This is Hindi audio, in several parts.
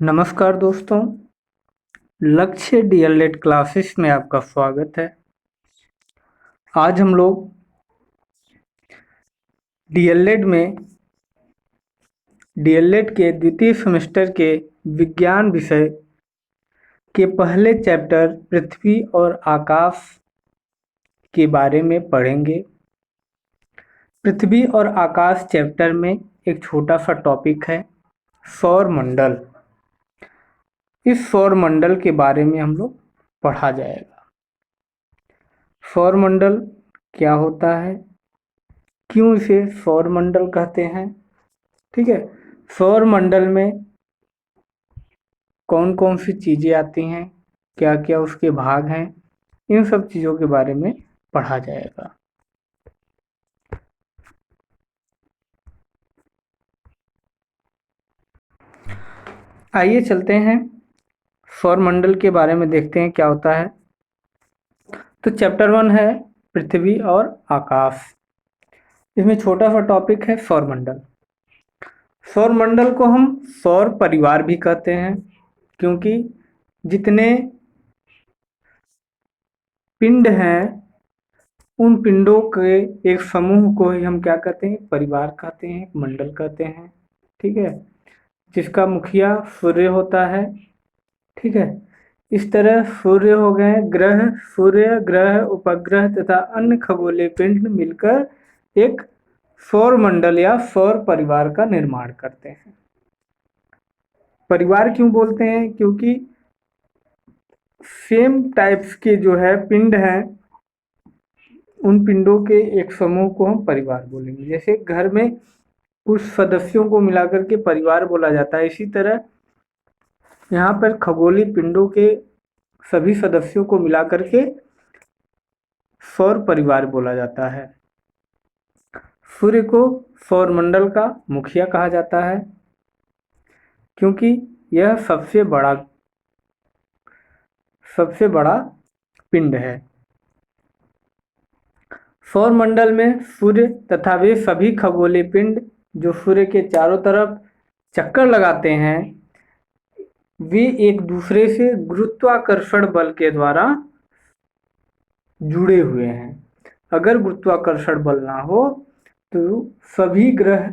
नमस्कार दोस्तों, लक्ष्य डीएलएड क्लासेस में आपका स्वागत है। आज हम लोग डीएलएड के द्वितीय सेमेस्टर के विज्ञान विषय के पहले चैप्टर पृथ्वी और आकाश के बारे में पढ़ेंगे। पृथ्वी और आकाश चैप्टर में एक छोटा सा टॉपिक है सौर मंडल। इस सौर मंडल के बारे में हम लोग पढ़ा जाएगा। सौर मंडल क्या होता है, क्यों इसे सौर मंडल कहते हैं, ठीक है। सौर मंडल में कौन कौन सी चीज़ें आती हैं, क्या क्या उसके भाग हैं, इन सब चीज़ों के बारे में पढ़ा जाएगा। आइए चलते हैं सौर मंडल के बारे में, देखते हैं क्या होता है। तो चैप्टर 1 है पृथ्वी और आकाश। इसमें छोटा सा टॉपिक है सौर मंडल। सौर मंडल को हम सौर परिवार भी कहते हैं, क्योंकि जितने पिंड हैं उन पिंडों के एक समूह को ही हम क्या कहते हैं, परिवार कहते हैं, मंडल कहते हैं, ठीक है। जिसका मुखिया सूर्य होता है, ठीक है। इस तरह सूर्य हो गए ग्रह, सूर्य ग्रह उपग्रह तथा अन्य खगोलीय पिंड मिलकर एक सौर मंडल या सौर परिवार का निर्माण करते हैं। परिवार क्यों बोलते हैं, क्योंकि सेम टाइप्स के जो है पिंड हैं, उन पिंडों के एक समूह को हम परिवार बोलेंगे। जैसे घर में कुछ सदस्यों को मिलाकर के परिवार बोला जाता है, इसी तरह यहाँ पर खगोलीय पिंडों के सभी सदस्यों को मिलाकर के सौर परिवार बोला जाता है। सूर्य को सौर मंडल का मुखिया कहा जाता है, क्योंकि यह सबसे बड़ा पिंड है। सौर मंडल में सूर्य तथा वे सभी खगोलीय पिंड जो सूर्य के चारों तरफ चक्कर लगाते हैं, वे एक दूसरे से गुरुत्वाकर्षण बल के द्वारा जुड़े हुए हैं। अगर गुरुत्वाकर्षण बल ना हो तो सभी ग्रह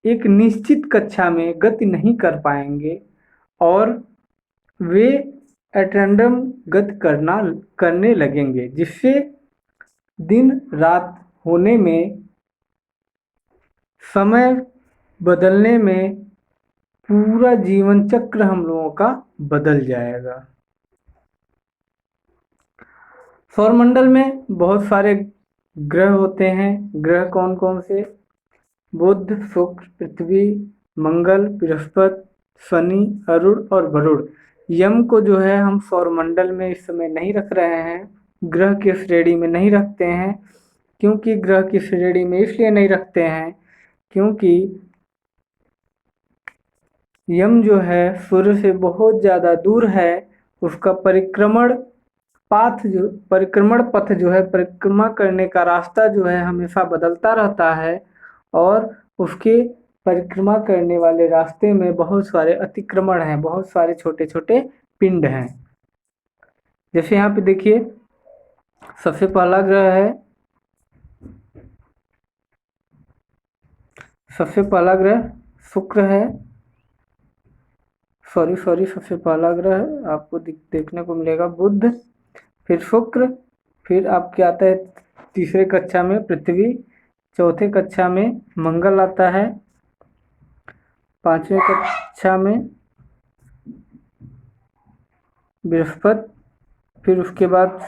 एक निश्चित कक्षा में गति नहीं कर पाएंगे और वे एटैंडम गति करने लगेंगे, जिससे दिन रात होने में, समय बदलने में पूरा जीवन चक्र हम लोगों का बदल जाएगा। सौरमंडल में बहुत सारे ग्रह होते हैं। ग्रह कौन कौन से? बुध, शुक्र, पृथ्वी, मंगल, बृहस्पति, शनि, अरुण और वरुण। यम को जो है हम सौरमंडल में इस समय नहीं रख रहे हैं, ग्रह की श्रेणी में नहीं रखते हैं। क्योंकि ग्रह की श्रेणी में इसलिए नहीं रखते हैं क्योंकि यम जो है सूर्य से बहुत ज़्यादा दूर है। उसका परिक्रमण पथ जो है, परिक्रमा करने का रास्ता जो है हमेशा बदलता रहता है और उसके परिक्रमा करने वाले रास्ते में बहुत सारे अतिक्रमण हैं, बहुत सारे छोटे छोटे पिंड हैं। जैसे यहाँ पे देखिए, सबसे पहला ग्रह है, सबसे पहला ग्रह शुक्र है। सबसे पहला ग्रह आपको देखने को मिलेगा बुध, फिर शुक्र, फिर आपके आता है तीसरे कक्षा में पृथ्वी, चौथे कक्षा में मंगल आता है, पांचवें कक्षा में बृहस्पति, फिर उसके बाद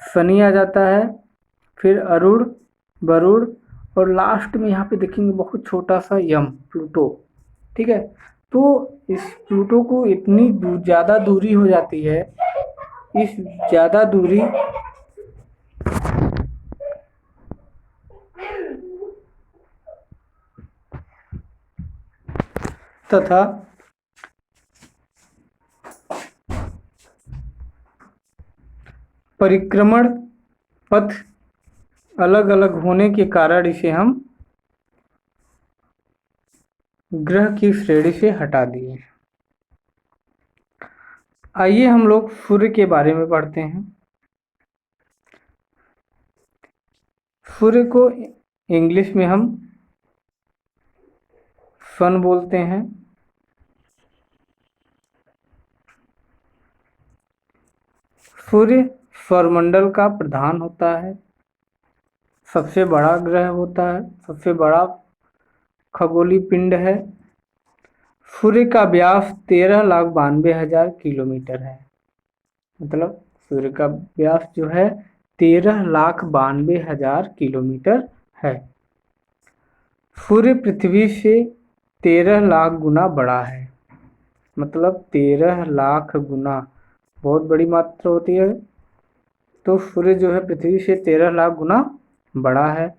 शनि आ जाता है, फिर अरुण, वरुण और लास्ट में यहाँ पे देखेंगे बहुत छोटा सा यम, प्लूटो, ठीक है। तो इस प्लूटो को इतनी ज़्यादा दूरी हो जाती है, इस ज़्यादा दूरी तथा परिक्रमण पथ अलग अलग होने के कारण इसे हम ग्रह की श्रेणी से हटा दिए। आइए हम लोग सूर्य के बारे में पढ़ते हैं। सूर्य को इंग्लिश में हम सन बोलते हैं। सूर्य सौरमंडल का प्रधान होता है, सबसे बड़ा ग्रह होता है, सबसे बड़ा खगोलीय पिंड है। सूर्य का व्यास 13,92,000 किलोमीटर है। मतलब सूर्य का व्यास जो है 13,92,000 किलोमीटर है। सूर्य पृथ्वी से 13 लाख गुना बड़ा है। मतलब 13 लाख गुना बहुत बड़ी मात्रा होती है। तो सूर्य जो है पृथ्वी से 13 लाख गुना बड़ा है।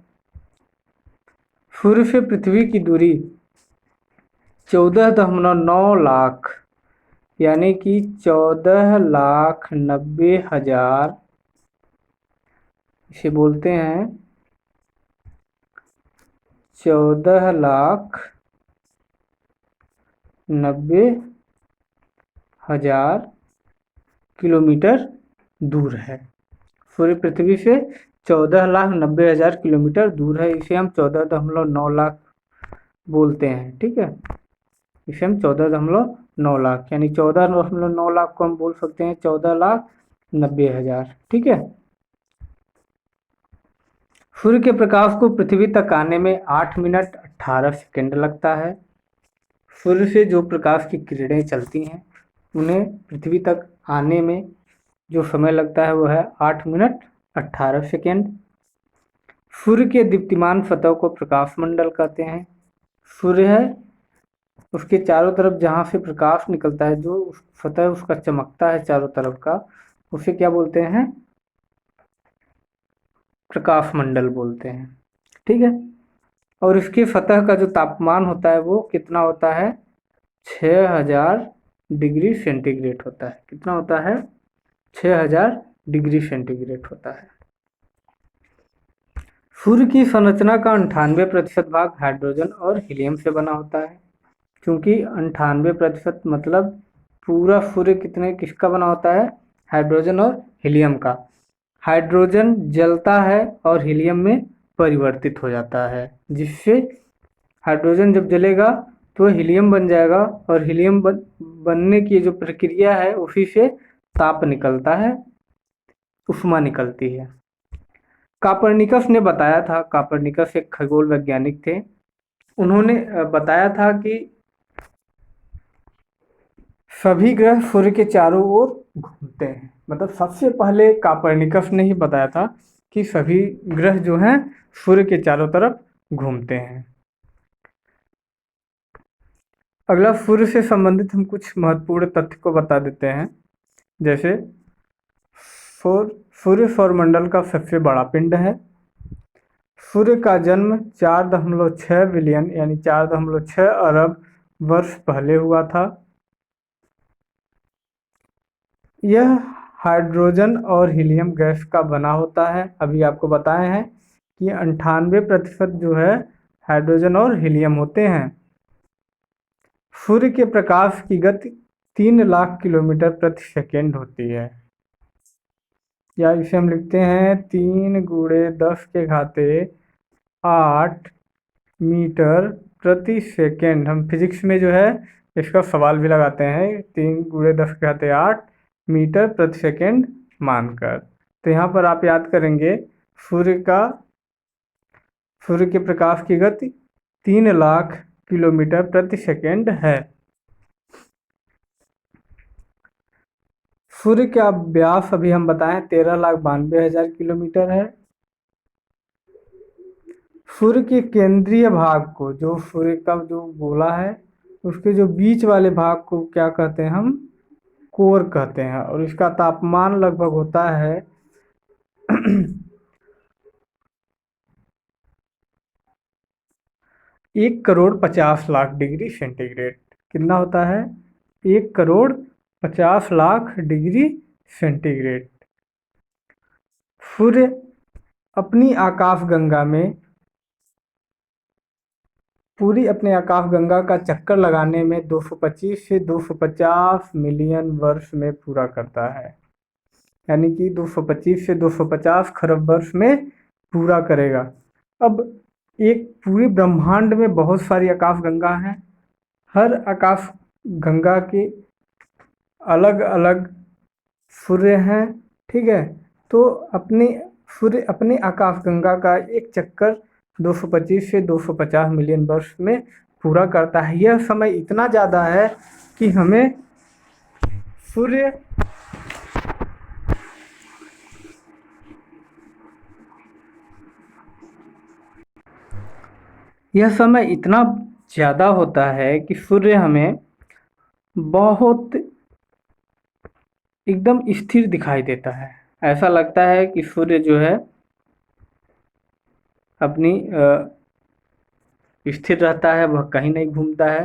सूर्य से पृथ्वी की दूरी 14,9 लाख यानी कि 14,90,000 इसे बोलते हैं 14,90,000 किलोमीटर दूर है। सूर्य पृथ्वी से 14,90,000 किलोमीटर दूर है। इसे हम 14,9 लाख बोलते हैं। ठीक है, इसे हम 14,9 लाख यानी 14,9 लाख को हम बोल सकते हैं 14,90,000। ठीक है। सूर्य के प्रकाश को पृथ्वी तक आने में 8 मिनट 18 सेकंड लगता है। सूर्य से जो प्रकाश की किरणें चलती हैं उन्हें पृथ्वी तक आने में जो समय लगता है वह है 8 मिनट 18 सेकंड। सूर्य के दीप्तिमान सतह को प्रकाश मंडल कहते हैं। सूर्य है उसके चारों तरफ जहाँ से प्रकाश निकलता है, जो सतह उसका चमकता है चारों तरफ का, उसे क्या बोलते हैं? प्रकाश मंडल बोलते हैं। ठीक है। और इसकी सतह का जो तापमान होता है वो कितना होता है? 6,000 डिग्री सेंटीग्रेड होता है। कितना होता है? 6,000 डिग्री सेंटीग्रेड होता है। सूर्य की संरचना का 98% भाग हाइड्रोजन और हीलियम से बना होता है। क्योंकि 98% मतलब पूरा सूर्य किसका बना होता है? हाइड्रोजन और हीलियम का। हाइड्रोजन जलता है और हीलियम में परिवर्तित हो जाता है, जिससे हाइड्रोजन जब जलेगा तो हीलियम बन जाएगा और हीलियम बनने की जो प्रक्रिया है उसी से ताप निकलता है, उष्मा निकलती है। कापरनिकस ने बताया था, कापरनिकस एक खगोल वैज्ञानिक थे, उन्होंने बताया था कि सभी ग्रह सूर्य के चारों ओर घूमते हैं। मतलब सबसे पहले कापरनिकस ने ही बताया था कि सभी ग्रह जो हैं सूर्य के चारों तरफ घूमते हैं। अगला सूर्य से संबंधित हम कुछ महत्वपूर्ण तथ्य को बता देते हैं। जैसे सूर्य सौरमंडल का सबसे बड़ा पिंड है। सूर्य का जन्म 4.6 बिलियन यानी 4.6 अरब वर्ष पहले हुआ था। यह हाइड्रोजन और हीलियम गैस का बना होता है। अभी आपको बताए हैं कि 98% जो है हाइड्रोजन और हीलियम होते हैं। सूर्य के प्रकाश की गति 3 लाख किलोमीटर प्रति सेकेंड होती है। या इसे हम लिखते हैं 3 × 10⁸ मीटर प्रति सेकेंड। हम फिजिक्स में जो है इसका सवाल भी लगाते हैं 3 × 10⁸ मीटर प्रति सेकेंड मानकर। तो यहाँ पर आप याद करेंगे सूर्य के प्रकाश की गति 3 लाख किलोमीटर प्रति सेकेंड है। सूर्य का व्यास अभी हम बताएं 13,92,000 किलोमीटर है। सूर्य के केंद्रीय भाग को, जो सूर्य का जो गोला है उसके जो बीच वाले भाग को क्या कहते हैं? हम कोर कहते हैं। और इसका तापमान लगभग होता है 1,50,00,000 डिग्री सेंटीग्रेड। कितना होता है? 1,50,00,000 डिग्री सेंटीग्रेड। सूर्य अपनी आकाशगंगा में पूरी अपने आकाशगंगा का चक्कर लगाने में 225 से 250 मिलियन वर्ष में पूरा करता है। यानी कि 225 से 250 खरब वर्ष में पूरा करेगा। अब एक पूरे ब्रह्मांड में बहुत सारी आकाशगंगा हैं। हर आकाशगंगा के अलग अलग सूर्य हैं। ठीक है, तो सूर्य अपने आकाशगंगा का एक चक्कर 225 से 250 मिलियन वर्ष में पूरा करता है। यह समय इतना ज़्यादा है कि हमें सूर्य यह समय इतना ज़्यादा होता है कि सूर्य हमें बहुत एकदम स्थिर दिखाई देता है। ऐसा लगता है कि सूर्य जो है अपनी स्थिर रहता है, वह कहीं नहीं घूमता है।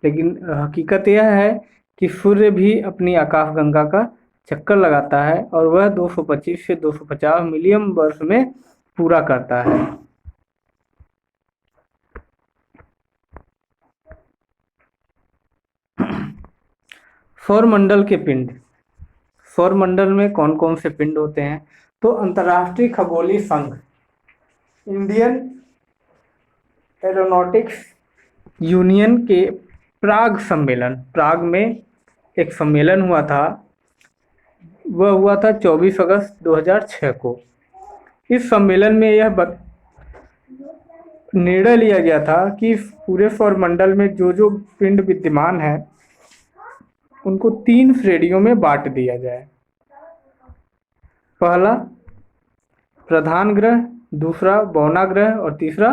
लेकिन हकीकत यह है कि सूर्य भी अपनी आकाशगंगा का चक्कर लगाता है और वह 225 से 250 मिलियन वर्ष में पूरा करता है। सौरमंडल के पिंड। सौरमंडल में कौन कौन से पिंड होते हैं? तो अंतर्राष्ट्रीय खगोलीय संघ, इंडियन एरोनॉटिक्स यूनियन के प्राग में एक सम्मेलन हुआ था। वह हुआ था 24 अगस्त 2006 को। इस सम्मेलन में यह निर्णय लिया गया था कि पूरे सौरमंडल में जो जो पिंड विद्यमान है उनको 3 श्रेणियों में बांट दिया जाए। पहला प्रधान ग्रह, दूसरा बौना ग्रह और तीसरा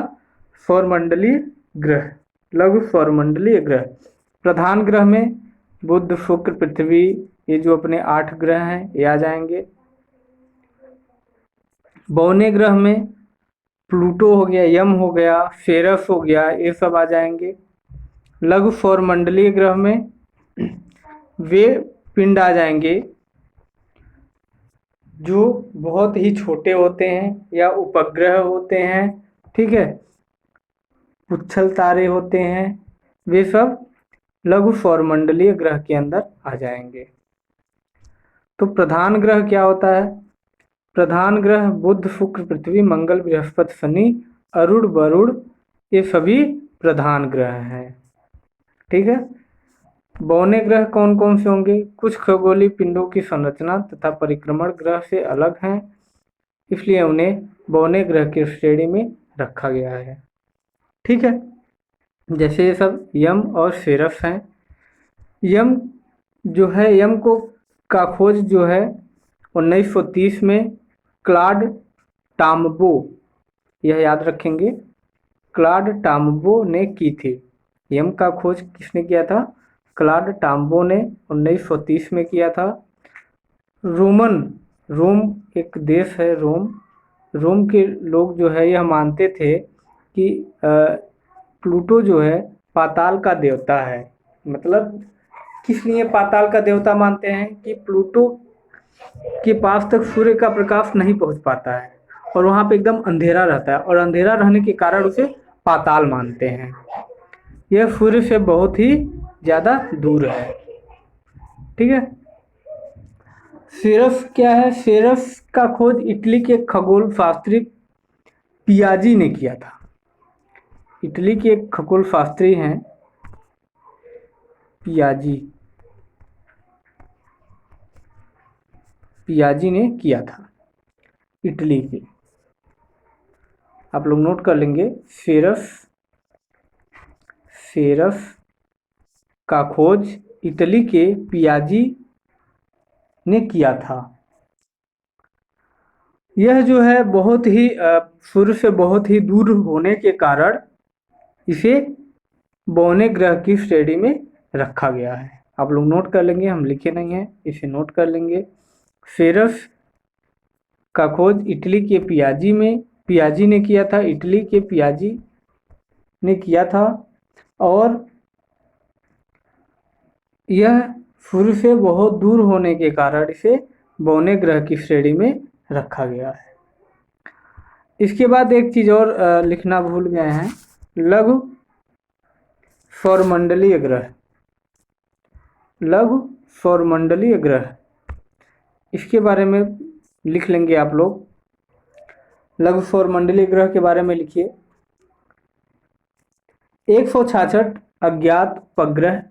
सौरमंडलीय ग्रह, लघु सौरमंडलीय ग्रह। प्रधान ग्रह में बुध, शुक्र, पृथ्वी, ये जो अपने 8 ग्रह हैं ये आ जाएंगे। बौने ग्रह में प्लूटो हो गया, यम हो गया, सेरस हो गया, ये सब आ जाएंगे। लघु सौरमंडलीय ग्रह में वे पिंड आ जाएंगे जो बहुत ही छोटे होते हैं या उपग्रह होते हैं। ठीक है, उच्छल तारे होते हैं, वे सब लघु सौरमंडलीय ग्रह के अंदर आ जाएंगे। तो प्रधान ग्रह क्या होता है? प्रधान ग्रह बुध, शुक्र, पृथ्वी, मंगल, बृहस्पति, शनि, अरुण, वरुण, ये सभी प्रधान ग्रह हैं। ठीक है, बौने ग्रह कौन कौन से होंगे? कुछ खगोलीय पिंडों की संरचना तथा परिक्रमण ग्रह से अलग हैं, इसलिए उन्हें बौने ग्रह की श्रेणी में रखा गया है। ठीक है, जैसे ये सब यम और सेरस हैं। यम जो है, यम का खोज जो है 1930 में क्लॉड टॉम्बो, यह याद रखेंगे, क्लॉड टॉम्बो ने की थी। यम का खोज किसने किया था? क्लॉड टॉम्बो ने 1930 में किया था। रोम एक देश है, रोम के लोग जो है यह मानते थे कि प्लूटो जो है पाताल का देवता है। मतलब किस लिए पाताल का देवता मानते हैं? कि प्लूटो के पास तक सूर्य का प्रकाश नहीं पहुंच पाता है और वहाँ पे एकदम अंधेरा रहता है, और अंधेरा रहने के कारण उसे पाताल मानते हैं। यह सूर्य से बहुत ही ज़्यादा दूर है। ठीक है, सेरस क्या है? सेरस का खोज इटली के खगोल शास्त्री पियाजी ने किया था। इटली के एक खगोल शास्त्री हैं पियाजी ने किया था, इटली के। आप लोग नोट कर लेंगे, सेरस का खोज इटली के पियाजी ने किया था। यह जो है बहुत ही सूर्य से बहुत ही दूर होने के कारण इसे बौने ग्रह की श्रेणी में रखा गया है। आप लोग नोट कर लेंगे, हम लिखे नहीं हैं, इसे नोट कर लेंगे। सेरस का खोज इटली के पियाजी ने किया था, इटली के पियाजी ने किया था, और यह सूर्य से बहुत दूर होने के कारण इसे बौने ग्रह की श्रेणी में रखा गया है। इसके बाद एक चीज़ और लिखना भूल गए हैं, लघु सौरमंडलीय ग्रह, लघु सौरमंडलीय ग्रह, इसके बारे में लिख लेंगे आप लोग। लघु सौरमंडलीय ग्रह के बारे में लिखिए। 166 अज्ञात उपग्रह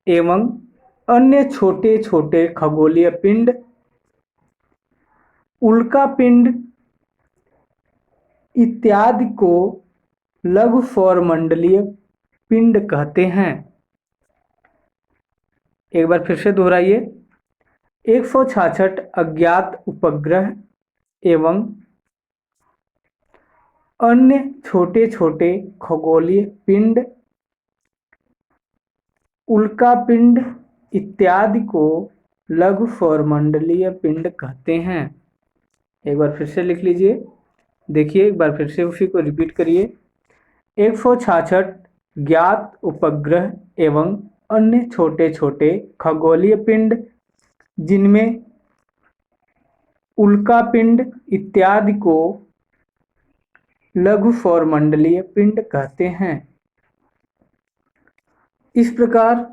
एवं अन्य छोटे छोटे खगोलीय पिंड, उल्का पिंड इत्यादि को लघु सौरमंडलीय पिंड कहते हैं। एक बार फिर से दोहराइए। 166 अज्ञात उपग्रह एवं अन्य छोटे छोटे खगोलीय पिंड, उल्का पिंड इत्यादि को लघु सौरमंडलीय पिंड कहते हैं। एक बार फिर से लिख लीजिए। देखिए, एक बार फिर से उसी को रिपीट करिए। 166 ज्ञात उपग्रह एवं अन्य छोटे छोटे खगोलीय पिंड, जिनमें उल्का पिंड इत्यादि को लघु सौरमंडलीय पिंड कहते हैं। इस प्रकार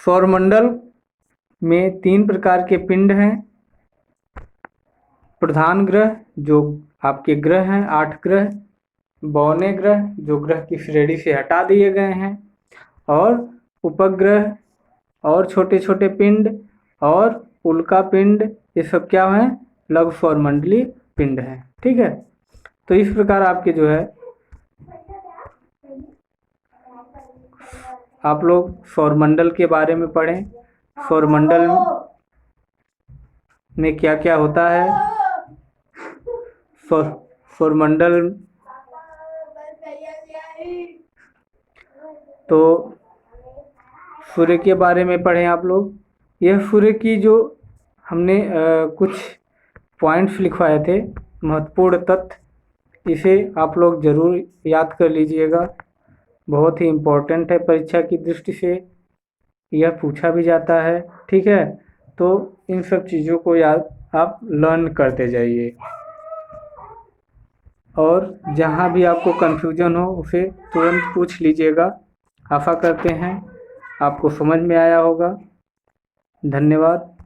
सौरमंडल में 3 प्रकार के पिंड हैं। प्रधान ग्रह जो आपके ग्रह हैं, 8 ग्रह, बौने ग्रह जो ग्रह की श्रेणी से हटा दिए गए हैं, और उपग्रह और छोटे छोटे पिंड और उल्का पिंड, ये सब क्या हैं? लघु सौरमंडलीय पिंड हैं। ठीक है, तो इस प्रकार आपके जो है आप लोग सौरमंडल के बारे में पढ़ें। सौरमंडल में क्या क्या होता है। सौरमंडल तो सूर्य के बारे में पढ़ें आप लोग। यह सूर्य की जो हमने कुछ पॉइंट्स लिखवाए थे, महत्वपूर्ण तथ्य, इसे आप लोग ज़रूर याद कर लीजिएगा। बहुत ही इम्पोर्टेंट है, परीक्षा की दृष्टि से यह पूछा भी जाता है। ठीक है, तो इन सब चीज़ों को याद आप लर्न करते जाइए, और जहाँ भी आपको कन्फ्यूजन हो उसे तुरंत पूछ लीजिएगा। आशा करते हैं आपको समझ में आया होगा। धन्यवाद।